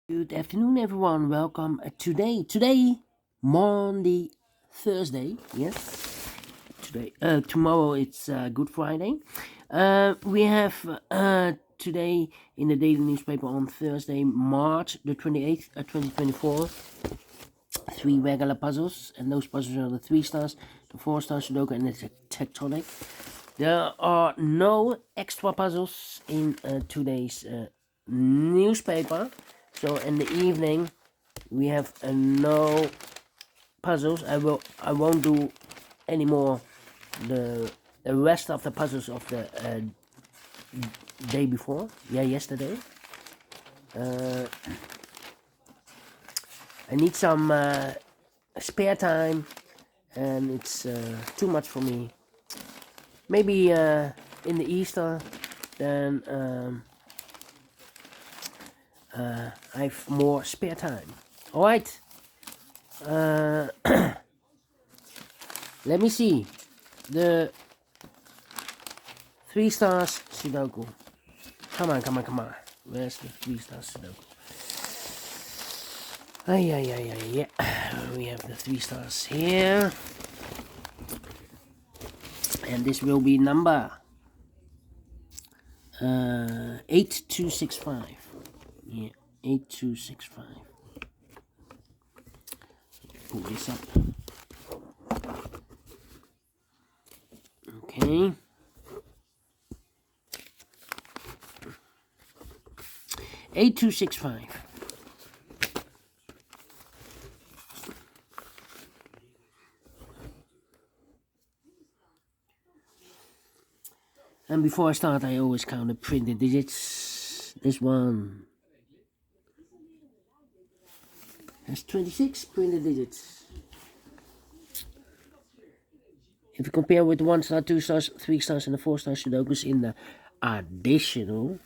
Good afternoon, everyone. Welcome today, Maundy Thursday. Yes, today. Tomorrow it's Good Friday. We have today in the daily newspaper on Thursday, March the 28th, 2024. Three regular puzzles, and those puzzles are the 3 stars, the 4 stars Sudoku, and the tectonic. There are no extra puzzles in today's newspaper. So in the evening we have no puzzles. I won't do any more the rest of the puzzles of the day before. Yeah, yesterday. Uh, I need some spare time, and it's too much for me. Maybe in the Easter, then I have more spare time. All right. Let me see the 3 stars Sudoku. Come on. Where's the 3 stars Sudoku? Yeah. We have the 3 stars here. And this will be number 8265. Yeah, 8265. Pull this up. Okay. 8265. And before I start, I always count the printed digits. This one has 26 printed digits. If you compare with the 1 star, 2 stars, 3 stars, and the 4 star Sudokus in the additional,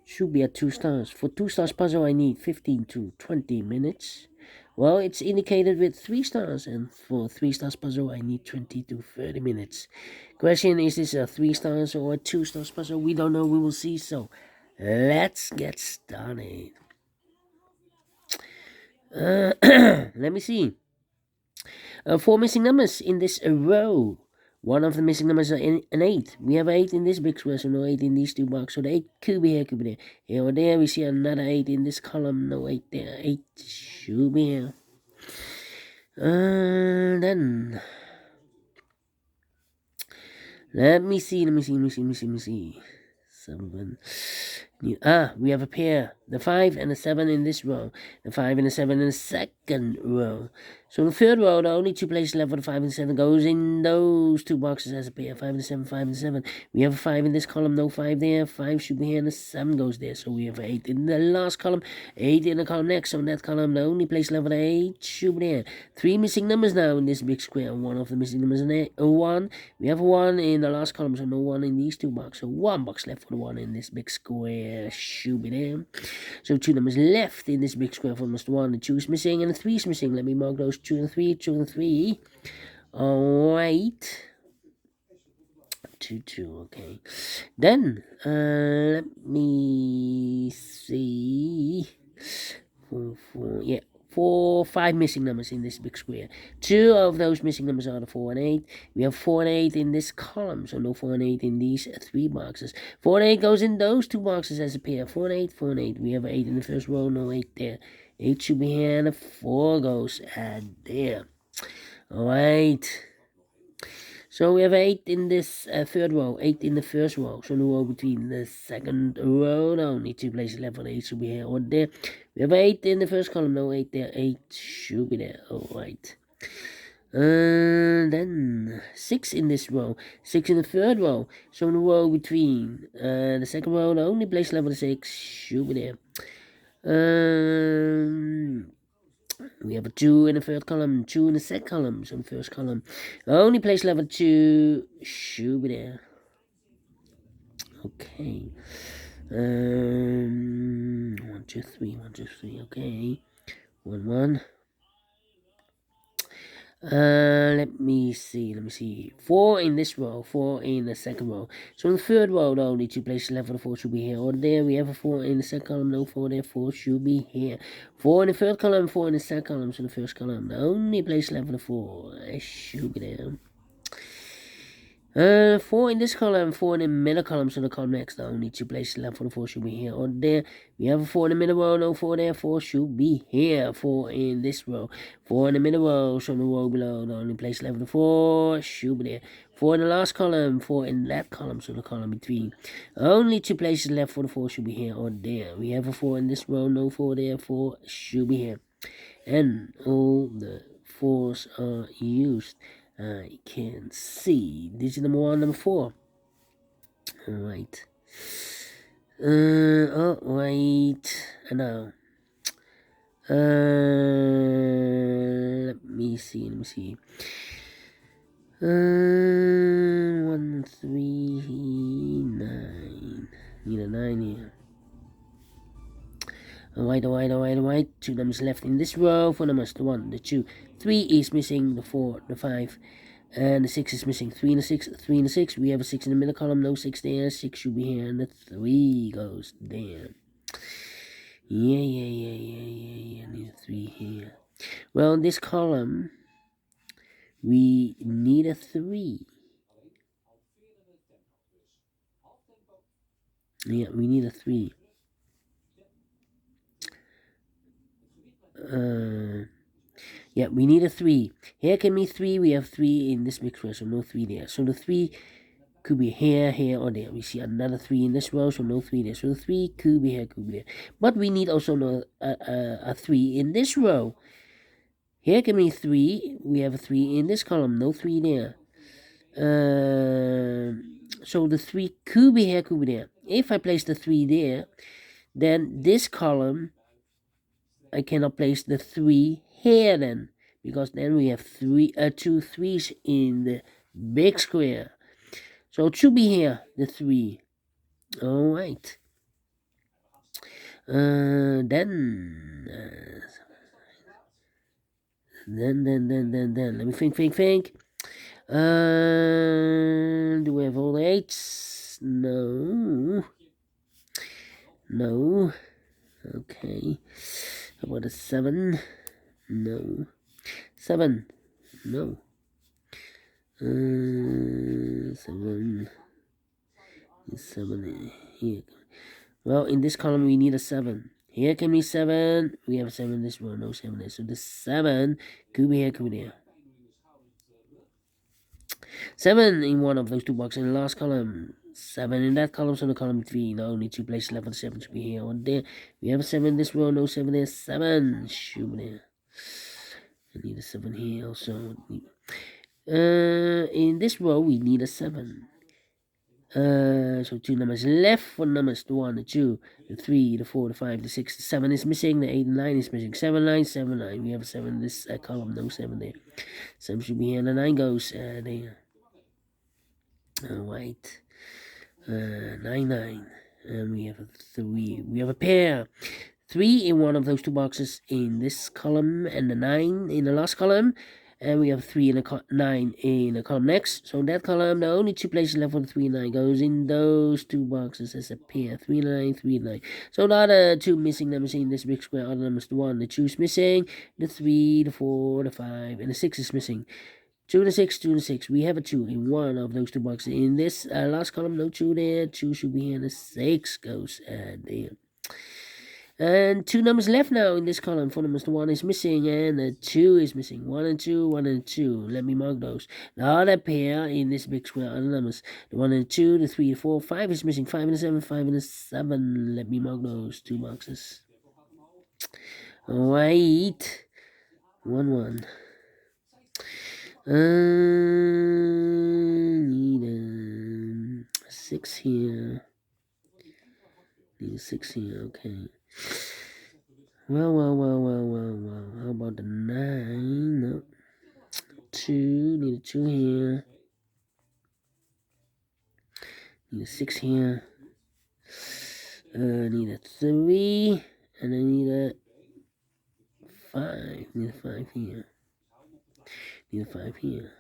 should be at 2 stars. For 2 stars puzzle, I need 15 to 20 minutes. Well, it's indicated with 3 stars, and for 3 stars puzzle, I need 20 to 30 minutes. Question: is this a 3 stars or a 2 stars puzzle? We don't know. We will see. So, let's get started. Let me see. 4 missing numbers in this row. One of the missing numbers are an 8. We have 8 in this big square, so no 8 in these two boxes. So the 8 could be here, could be there. Here or there, we see another 8 in this column. No 8 there. 8 should be here. Then let me see. 7. We have a pair. The 5 and the 7 in this row. The 5 and the 7 in the second row. So in the third row, the only two places left for the 5 and 7 goes in those two boxes as a pair. 5 and 7, 5 and 7. We have a 5 in this column, no 5 there. 5 should be here, and the 7 goes there. So we have 8 in the last column, 8 in the column next. So in that column, the only place left for the 8 should be there. 3 missing numbers now in this big square. One of the missing numbers is a 1. We have a 1 in the last column, so no 1 in these two boxes. So 1 box left for the 1 in this big square should be there. So 2 numbers left in this big square for almost 1. The 2 is missing and the 3 is missing. Let me mark those 2 and 3, 2 and 3. Alright. 2, 2, okay. Then, let me see. 4, 4, yeah. 5 missing numbers in this big square. 2 of those missing numbers are the 4 and 8. We have 4 and 8 in this column, so no 4 and 8 in these 3 boxes. 4 and 8 goes in those 2 boxes as a pair. 4 and 8, 4 and 8. We have 8 in the first row, no 8 there. 8 should be here, and a 4 goes there. Alright. So we have 8 in this third row, 8 in the first row. So the row between the second row, the only 2 places left for the 8 should be here or there. We have 8 in the first column, no 8 there. 8 should be there. Alright. Then 6 in this row, 6 in the third row. So in the row between the second row, the only place left for the 6 should be there. We have a 2 in the third column, 2 in the second column, so in the first column. The only place level 2 should be there. Okay. 1, 2, 3, 1, 2, 3, okay. 1, 1. Let me see. 4 in this row, 4 in the second row. So in the third row, the only 2 places left for the 4 should be here or there. We have a 4 in the second column, no 4 there, 4 should be here. 4 in the third column, 4 in the second column, so the first column, the only place left for the 4 should be there. 4 in this column, 4 in the middle column, so the column next, the only 2 places left for the 4 should be here or there. We have a 4 in the middle row, no 4 there, 4 should be here. 4 in this row, 4 in the middle row, so the row below, the only place left for the 4 should be there. 4 in the last column, 4 in that column, so the column between. Only 2 places left for the 4 should be here or there. We have a 4 in this row, no 4 there, 4 should be here. And all the 4s are used. I can see digit number 1, number 4. Alright. Alright. Now. Let me see. 1, 3, 9. Need a 9 here. Alright. 2 numbers left in this row. 4 numbers, the 1, the 2, 3 is missing, the 4, the 5, and the 6 is missing. 3 and the 6, 3 and the 6. We have a 6 in the middle column, no 6 there. 6 should be here, and the 3 goes there. Yeah. Need a 3 here. Well, in this column, we need a 3. Yeah, we need a 3. Yeah, we need a 3. Here can be 3. We have 3 in this mixed row, so no 3 there. So the 3 could be here, or there. We see another 3 in this row, so no 3 there. So the 3 could be here, could be there. But we need also a 3 in this row. Here can be 3. We have a 3 in this column, no 3 there. So the 3 could be here, could be there. If I place the 3 there, then this column, I cannot place the 3 here then, because then we have 2 3s in the big square. So it should be here, the 3. Alright. Then let me think. Do we have all the 8s? No. Okay. How about a 7? No. 7. No. 7 here. Well, in this column we need a 7. Here can be 7. We have a 7 in this row, no 7 there. So the 7 could be here, could be there. 7 in one of those 2 boxes in the last column. 7 in that column, so the column 3. The only 2 places left for the 7 should be here or there. We have a 7 in this row, no 7 there. 7 should be there. I need a 7 here also. In this row we need a 7. So 2 numbers left. 4 numbers, the 1, the 2, the 3, the 4, the 5, the 6, the 7 is missing, the 8 and 9 is missing. 7, 9, 7, 9. We have a 7 in this column, no 7 there. 7 should be here, and the 9 goes there. Alright. 9, 9. And we have a 3. We have a pair. 3 in one of those 2 boxes in this column, and the 9 in the last column. And we have 3 and 9 in the column next. So in that column, the only 2 places left for the 3 and 9 goes in those 2 boxes as a pair. 3 and 9, 3 and 9. So the other 2 missing numbers in this big square, other numbers, the 1, the 2 is missing, the 3, the 4, the 5, and the 6 is missing. 2 and a 6, 2 and a 6. We have a 2 in one of those 2 boxes. In this last column, no 2 there. 2 should be here, and the 6 goes there. And 2 numbers left now in this column. 4 numbers, the 1 is missing, and the 2 is missing. 1 and 2, 1 and 2. Let me mark those. The other pair in this big square are the numbers. The 1 and 2, the 3, the 4, 5 is missing. 5 and a 7, 5 and a 7. Let me mark those 2 boxes. Alright. 1, 1. Need a 6 here. Need a 6 here, okay. Well. How about the 9? No. 2. Need a 2 here. Need a 6 here. Need a 3. And I need a 5. Need a 5 here. Need a 5 here.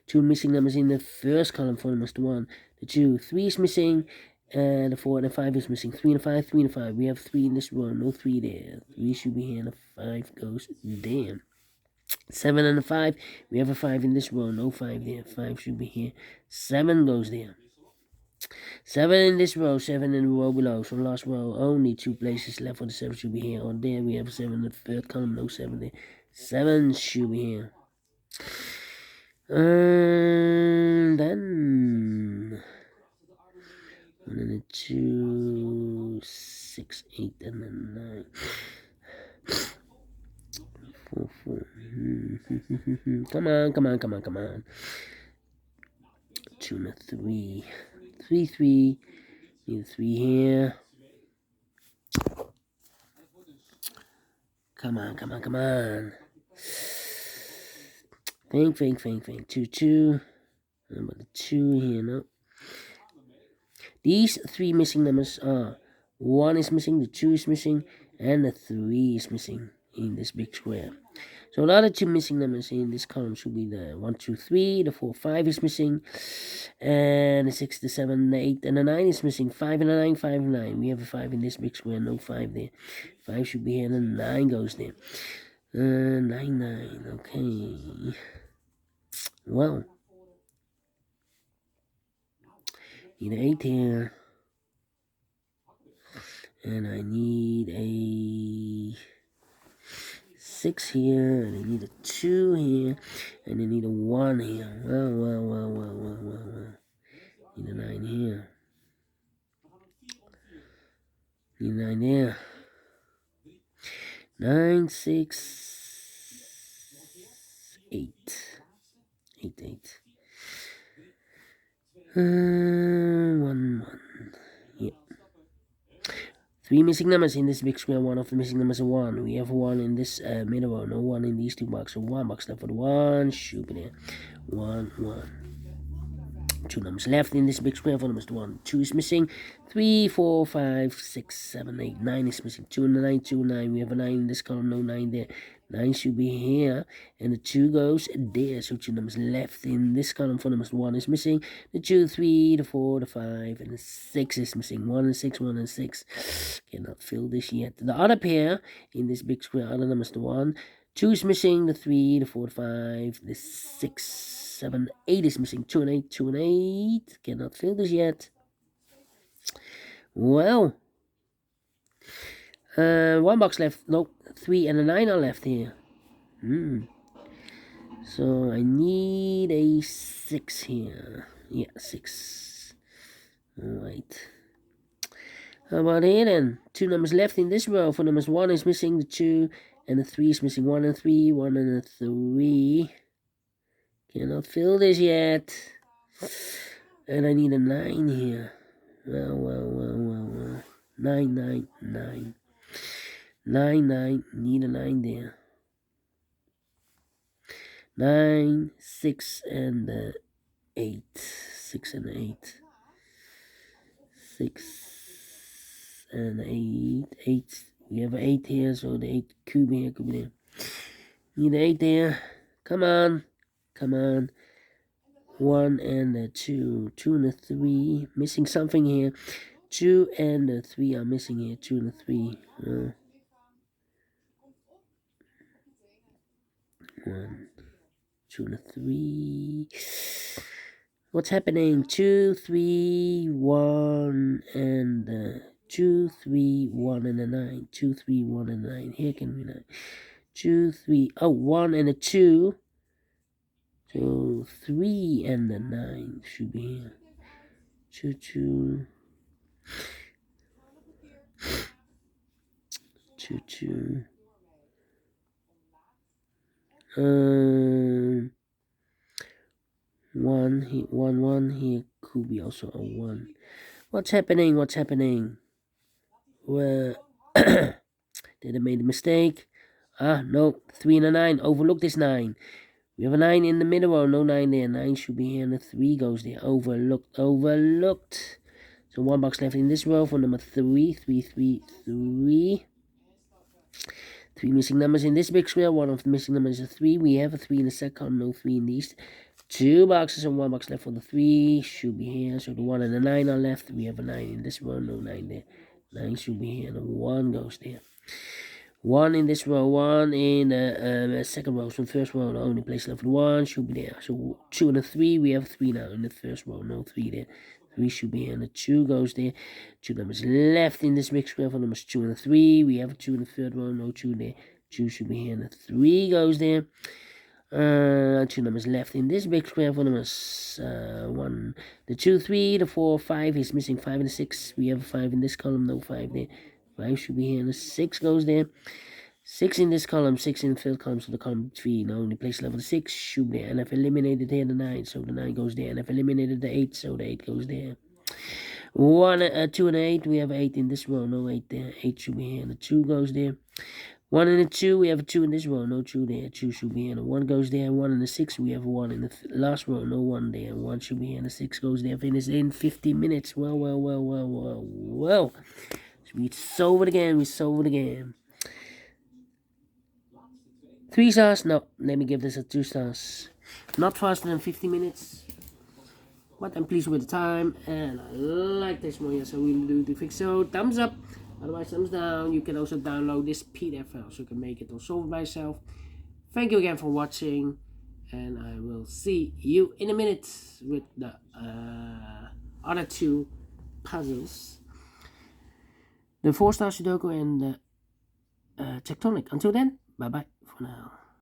2 missing numbers in the first column for numbers. The 1, the 2, 3 is missing. The 4 and the 5 is missing. 3 and a 5, 3 and a 5. We have 3 in this row, no 3 there. 3 should be here, and the 5 goes there. 7 and a 5, we have a 5 in this row, no 5 there. 5 should be here. 7 goes there. 7 in this row, 7 in the row below. So last row, only 2 places left for the 7 should be here. Or there we have 7 in the third column, no 7 there. 7 should be here. And then 1 and a 2, 6, 8, and then 9. 4, 4. Come on. 2 and a 3. 3, 3. Need a 3 here. Come on. Think. 2, 2. And about the 2 here, no. These 3 missing numbers are 1 is missing, the 2 is missing, and the 3 is missing in this big square. So the other 2 missing numbers in this column should be the 1, 2, 3, the 4, 5 is missing, and the 6, the 7, the 8, and the 9 is missing. 5 and a 9, 5 and 9. We have a 5 in this big square, no 5 there. 5 should be here, and the 9 goes there. 9, okay. Well, need an 8 here. And I need a 6 here, and I need a 2 here, and I need a 1 here. Well. Need a 9 here. Need a 9 there. 9, 6, 8. 8. 1. Yeah. 3 missing numbers in this big square. 1 of the missing numbers are 1. We have 1 in this middle row. No 1 in these 2 boxes. So 1 box left for the 1. Shoot it there. 1. 2 numbers left in this big square for numbers 1. 2 is missing. 3, 4, 5, 6, 7, 8. 9 is missing. 2 and 9, 2 and 9. We have a 9 in this column. No 9 there. 9 should be here. And the 2 goes there. So 2 numbers left in this column for numbers 1 is missing. The 2, 3, the 4, the 5, and the 6 is missing. 1 and 6, 1 and 6. Cannot fill this yet. The other pair in this big square, other numbers the 1. 2 is missing. The 3, the 4, the 5, the 6, 7, 8 is missing. 2 and 8, 2 and 8. Cannot fill this yet. Well. 1 box left. Nope. 3 and a 9 are left here. So I need a 6 here. Yeah, 6. Alright. How about here then? 2 numbers left in this row. For numbers 1 is missing. The 2 and the 3 is missing. 1 and 3. 1 and a 3. Cannot fill this yet. And I need a 9 here. Well. 9. 9. Need a 9 there. 9, 6, and 8. 6 and 8. 6 and 8. 8. We have an 8 here, so the 8 could be there. Need an 8 there. Come on. 1 and a 2. 2 and a 3. Missing something here. 2 and a 3 are missing here. 2 and a 3. 1, 2 and a 3. What's happening? 2, 3, 1, and 2, 3, 1, and a 9. 2, 3, 1, and a 9. Here can be 9. 2, 3. Oh, 1 and a 2. So 3 and a 9 should be here. 2, 2. 2. 1 here could be also a 1. What's happening? Well, did I make a mistake? No. 3 and a 9. Overlook this 9. We have a 9 in the middle row. No 9 there. 9 should be here, and a 3 goes there. Overlooked. So 1 box left in this row for number 3. 3. 3 3 missing numbers in this big square. One of the missing numbers is a 3. We have a 3 in the second column, no 3 in these. 2 boxes and 1 box left for the 3. Should be here. So the 1 and the 9 are left. We have a 9 in this row, no 9 there. 9 should be here, and the 1 goes there. 1 in this row, 1 in the second row. So the first row, the only place left for the 1 should be there. So 2 and a 3, we have 3 now in the first row, no 3 there. 3 should be here, and the 2 goes there. 2 numbers left in this big square for numbers 2 and a 3. We have a 2 in the third row, no 2 there. 2 should be here, and the 3 goes there. 2 numbers left in this big square for numbers 1, the 2, 3, the 4, 5 is missing 5 and the 6. We have a 5 in this column, no 5 there. 5 should be here, and the 6 goes there. 6 in this column, 6 in the third column, so the column 3, now only place level 6 should be there. And I've eliminated here the 9, so the 9 goes there. And I've eliminated the 8, so the 8 goes there. 1, 2 and 8, we have 8 in this row, no 8 there. 8 should be here, and the 2 goes there. 1 and a 2, we have a 2 in this row, no 2 there. 2 should be here, and a 1 goes there. 1 and a 6, we have a 1 in the last row, no 1 there. 1 should be here, and a 6 goes there. Finished in 50 minutes. Well. So we solve it again. 3 stars? No, let me give this a 2 stars. Not faster than 50 minutes. But I'm pleased with the time, and I like this one, so we'll do the fix. So thumbs up, otherwise thumbs down. You can also download this PDF file, so you can make it or solve it by yourself. Thank you again for watching, and I will see you in a minute with the other 2 puzzles. The 4 Stars Sudoku and the Tectonic. Until then, bye bye for now.